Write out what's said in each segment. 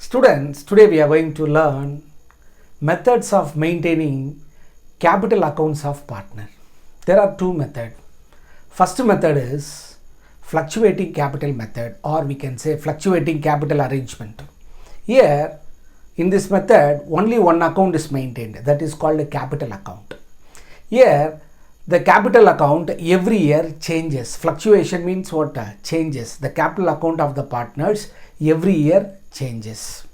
Students, today we are going to learn methods of maintaining capital accounts of partner. There are two methods. First method is fluctuating capital method, or we can say fluctuating capital arrangement. Here in this method only one account is maintained, that is called a capital account. Here the capital account every year changes. Fluctuation means what? Changes. The capital account of the partners every year changes.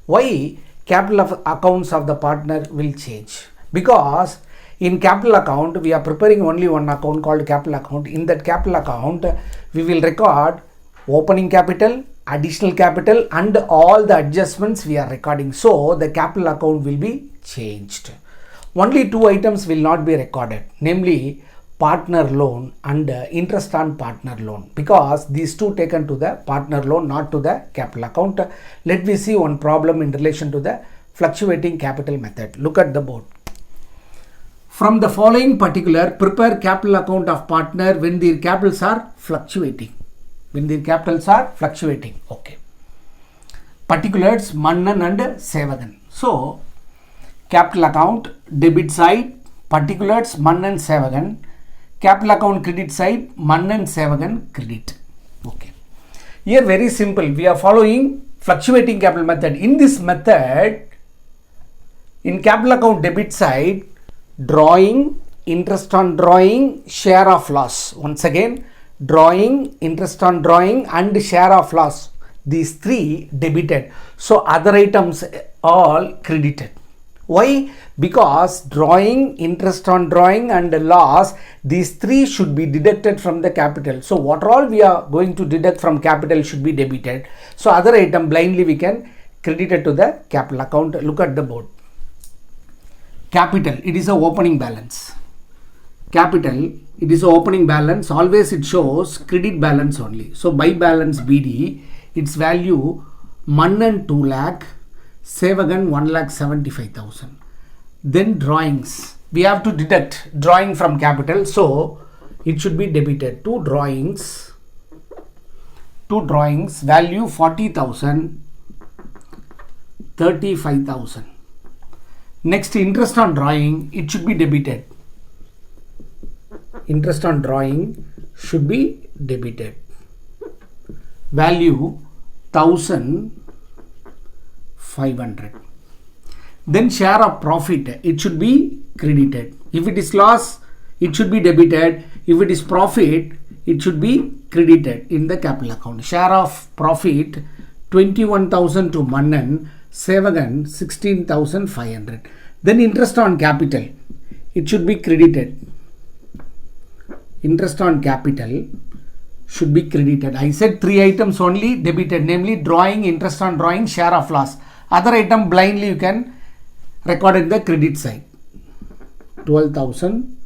Why capital accounts of the partner will change? Because in capital account we are preparing only one account called capital account. In that capital account we will record opening capital, additional capital and all the adjustments we are recording. So the capital account will be changed. Only two items will not be recorded, namely partner loan and interest on partner loan, because these two taken to the partner loan, not to the capital account. Let me see one problem in relation to the fluctuating capital method. Look at the board. From the following particular, prepare capital account of partner when their capitals are fluctuating. When their capitals are fluctuating. Okay. Particulars Mannan and Sevagan. So capital account debit side, particulars Mannan Sevagan. Capital account credit side, Mannan Sevagan credit. Okay. Here very simple. We are following fluctuating capital method. In this method, in capital account debit side, drawing, interest on drawing, share of loss. Once again, drawing, interest on drawing and share of loss. These three debited. So other items all credited. Why? Because drawing, interest on drawing and loss, these three should be deducted from the capital. So what all we are going to deduct from capital should be debited. So other item blindly we can credit it to the capital account. Look at the board. Capital, it is a opening balance. Capital, it is a opening balance. Always it shows credit balance only. So by balance BD, its value Mannan 2 lakh, Sevagan 1,75,000. Then drawings. We have to deduct drawing from capital. So it should be debited. Two drawings. Value 40,000, 35,000. Next, interest on drawing. It should be debited. Interest on drawing should be debited. Value 1,500. Then share of profit, it should be credited. If it is loss, it should be debited. If it is profit, it should be credited in the capital account. Share of profit 21,000 to Mannan, Sevagan 16,500. Then interest on capital, it should be credited. Interest on capital should be credited. I said three items only debited, namely drawing, interest on drawing, share of loss. Other item blindly you can record in the credit side. 12,000,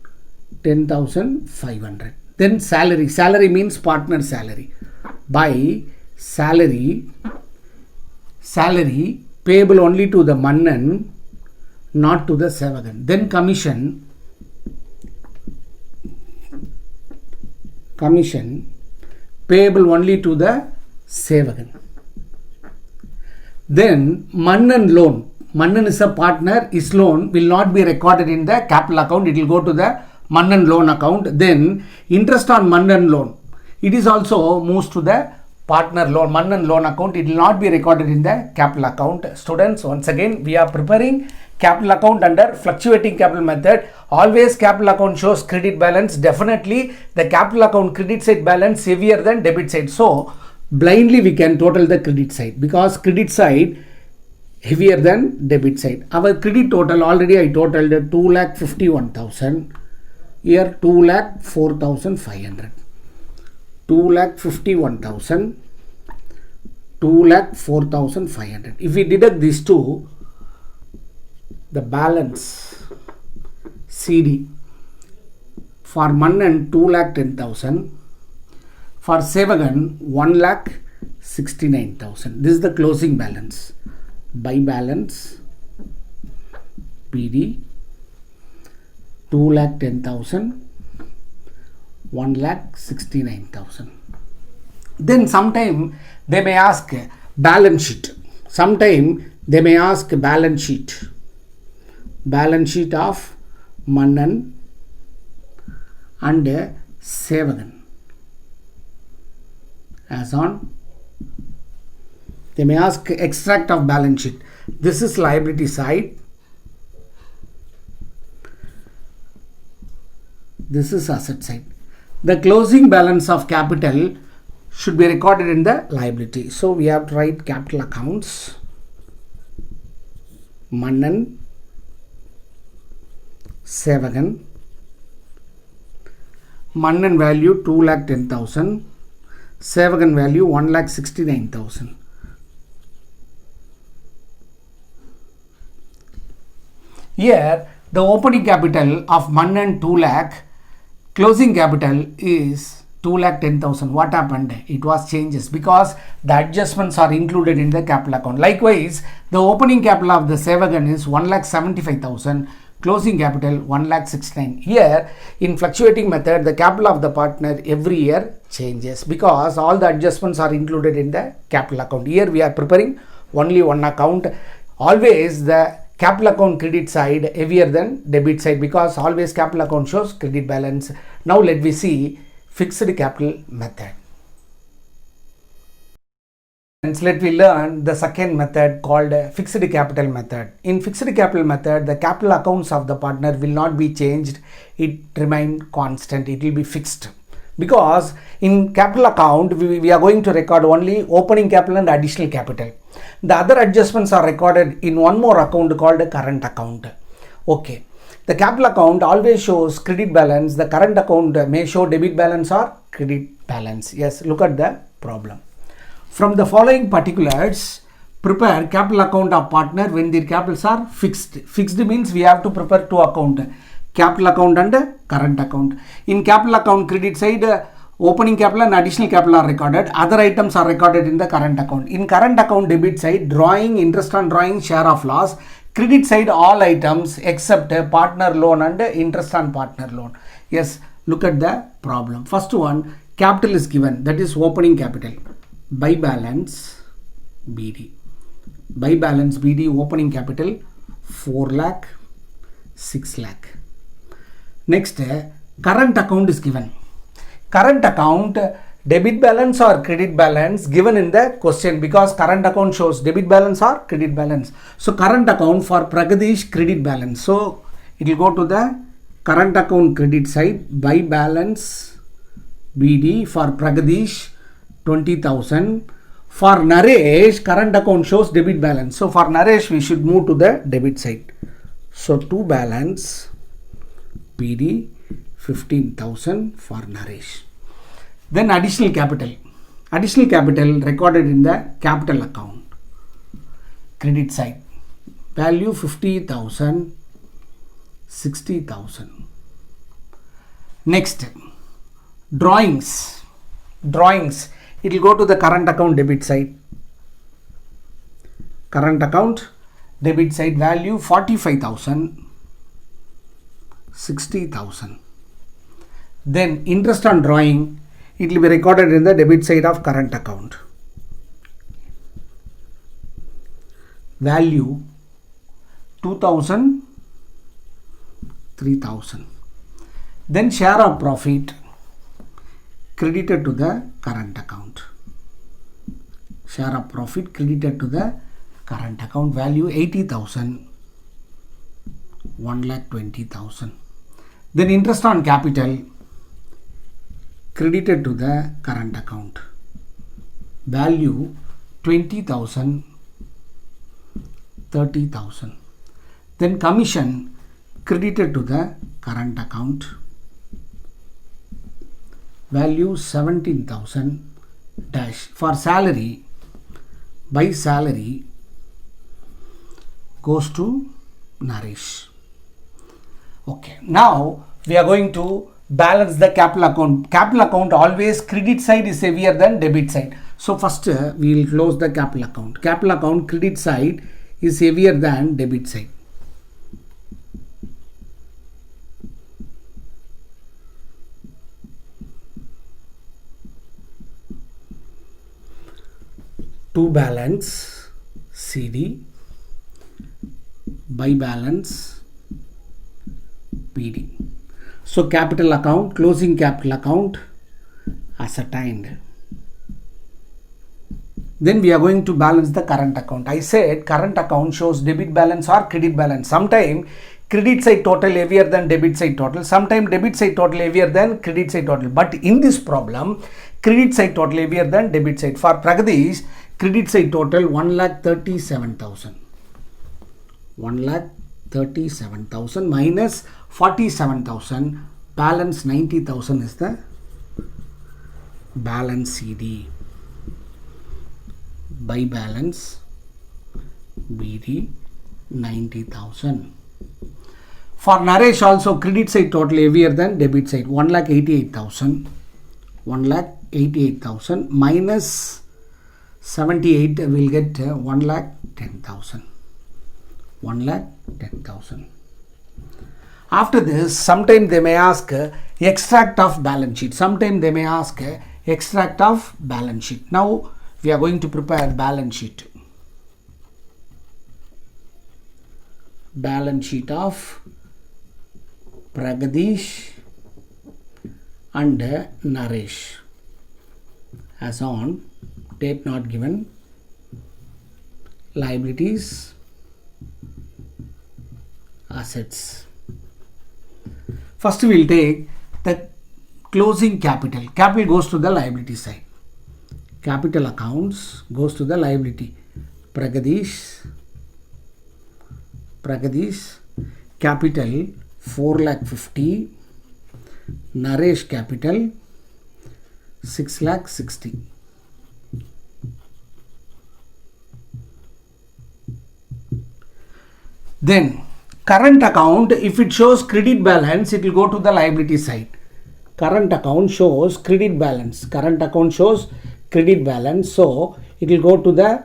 10,500. Then salary. Salary means partner salary. By salary payable only to the Mannan, not to the Sevagan. Then commission payable only to the Sevagan. Then Mannan loan. Mannan is a partner. His loan will not be recorded in the capital account. It will go to the Mannan loan account. Then interest on Mannan loan. It is also moves to the partner loan, Mannan loan account. It will not be recorded in the capital account. Students, once again, we are preparing capital account under fluctuating capital method. Always capital account shows credit balance. Definitely the capital account credit side balance heavier than debit side. So blindly we can total the credit side, because credit side heavier than debit side. Our credit total already I totaled 2,51,000. Here 2,04,500. 2,51,000. 2,04,500. If we deduct these two, the balance CD for Mannan 2,10,000, for Sevagan 1,69,000. This is the closing balance. By balance PD 2,10,000, 1,69,000. Then sometime they may ask balance sheet. Sometime they may ask balance sheet. Balance sheet of Mannan and Sevagan. As on, they may ask extract of balance sheet. This is liability side. This is asset side. The closing balance of capital should be recorded in the liability. So we have to write capital accounts. Mannan, Sevagan. Mannan value 2,10,000. Sevagan value 1,69,000. Here the opening capital of Mannan 2 lakh, closing capital is 2,10,000. What happened? It was changes because the adjustments are included in the capital account. Likewise, the opening capital of the Sevagan is 1,75,000. Closing capital 1,69,000. Here in fluctuating method, the capital of the partner every year changes because all the adjustments are included in the capital account. Here we are preparing only one account. Always the capital account credit side heavier than debit side because always capital account shows credit balance. Now let me see fixed capital method. And let me learn the second method called fixed capital method. In fixed capital method, the capital accounts of the partner will not be changed. It remain constant. It will be fixed. Because in capital account, we are going to record only opening capital and additional capital. The other adjustments are recorded in one more account called current account. Okay. The capital account always shows credit balance. The current account may show debit balance or credit balance. Yes, look at the problem. From the following particulars, prepare capital account of partner when their capitals are fixed. Fixed means we have to prepare two accounts, capital account and current account. In capital account credit side, opening capital and additional capital are recorded. Other items are recorded in the current account. In current account debit side, drawing, interest on drawing, share of loss. Credit side, all items except partner loan and interest on partner loan. Yes, look at the problem. First one, capital is given, that is opening capital. By balance BD. By balance BD opening capital 4 lakh, 6 lakh. Next, current account is given. Current account debit balance or credit balance given in the question because current account shows debit balance or credit balance. So current account for Pragadish credit balance. So it will go to the current account credit side. By balance BD for Pragadish 20,000. For Naresh, current account shows debit balance. So for Naresh, we should move to the debit side. So to balance BD 15,000 for Naresh. Then additional capital. Additional capital recorded in the capital account. Credit side. Value 50,000, 60,000. Next, drawings. Drawings. It will go to the current account debit side. Current account debit side value 45,000, 60,000. Then interest on drawing, it will be recorded in the debit side of current account. Value 2,000, 3,000. Then share of profit credited to the current account. Share of profit credited to the current account. Value 80,000, 1,20,000. Then interest on capital credited to the current account. Value 20,000, 30,000. Then commission credited to the current account. Value 17,000 dash. For salary, by salary goes to Naresh. Okay, now we are going to balance the capital account. Capital account always credit side is heavier than debit side. So first we will close the capital account. Capital account credit side is heavier than debit side. To balance CD by balance PD. So capital account, closing capital account ascertained. Then we are going to balance the current account. I said current account shows debit balance or credit balance. Sometimes credit side total heavier than debit side total. Sometimes debit side total heavier than credit side total. But in this problem, credit side total heavier than debit side. For Pragadish, credit side total 1,37,000. 1,37,000 minus 47,000. Balance 90,000 is the balance CD. By balance BD 90,000. For Naresh also credit side total heavier than debit side 1,88,000. 1,88,000 minus 78 will get 1,10,000. 1,10,000. After this, sometimes they may ask extract of balance sheet. Sometimes they may ask extract of balance sheet. Now we are going to prepare balance sheet. Balance sheet of Pragadish and Naresh as on date not given, liabilities, assets. First we will take the closing capital. Capital goes to the liability side. Capital accounts goes to the liability. Pragadish capital 4,50,000. Naresh capital 6,60,000. Then current account, if it shows credit balance, it will go to the liability side. Current account shows credit balance. Current account shows credit balance, so it will go to the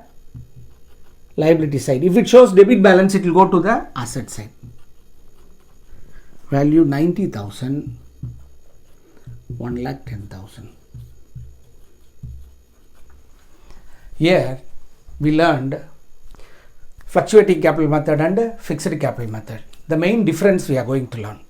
liability side. If it shows debit balance, it will go to the asset side. Value 90,000, 1,10,000. Here we learned fluctuating capital method and fixed capital method. The main difference we are going to learn.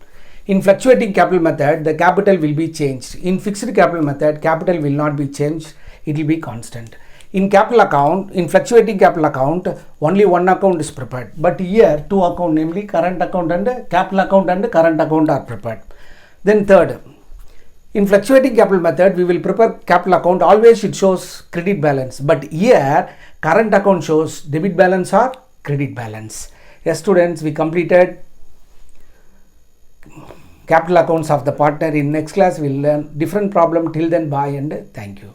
In fluctuating capital method, the capital will be changed. In fixed capital method, capital will not be changed. It will be constant. In capital account, in fluctuating capital account, only one account is prepared. But here, two account, namely current account and capital account and current account are prepared. Then third, in fluctuating capital method, we will prepare capital account. Always it shows credit balance. But here, current account shows debit balance or credit balance. Yes, students, we completed capital accounts of the partner. In next class, we will learn different problem. Till then, bye and thank you.